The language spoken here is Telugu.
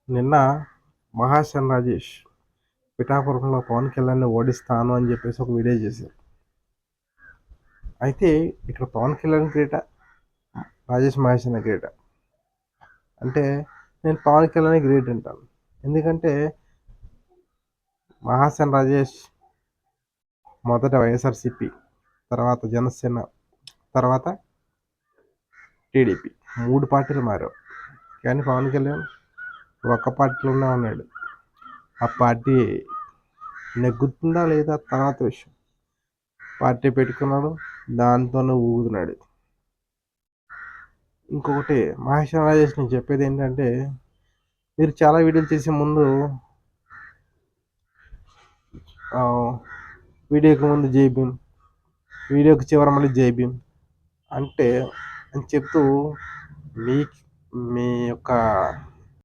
నిన్న 'మహాసేన రాజేష్' పిఠాపురంలో పవన్ కళ్యాణ్‌ని ఓడిస్తాను అని చెప్పేసి ఒక వీడియో చేశారు. అయితే ఇక్కడ పవన్ కళ్యాణ్ గ్రేటా? రాజేష్ మహాసేన గ్రేటా? అంటే నేను పవన్ కళ్యాణ్ గ్రేట్ అంటాను. ఎందుకంటే మహాసేన రాజేష్ మొదట వైఎస్ఆర్‌సీపీ, తర్వాత జనసేన, తర్వాత టీడీపీ 3 పార్టీలు మారావు. కానీ పవన్ కళ్యాణ్ ఒక్క పార్టీలోనే ఉన్నాడు. ఆ పార్టీ నెగ్గుతుందా లేదా తర్వాత విషయం. పార్టీ పెట్టుకున్నాడు, దాంతోనే ఊగుతున్నాడు. ఇంకొకటి మహేశ్వర రాజేష్ నేను చెప్పేది ఏంటంటే, మీరు చాలా వీడియోలు చేసే ముందు వీడియోకి ముందు జై భీమ్, వీడియోకి చివర మళ్ళీ జై భీమ్ అంటే అని చెప్తూ మీ మీ యొక్క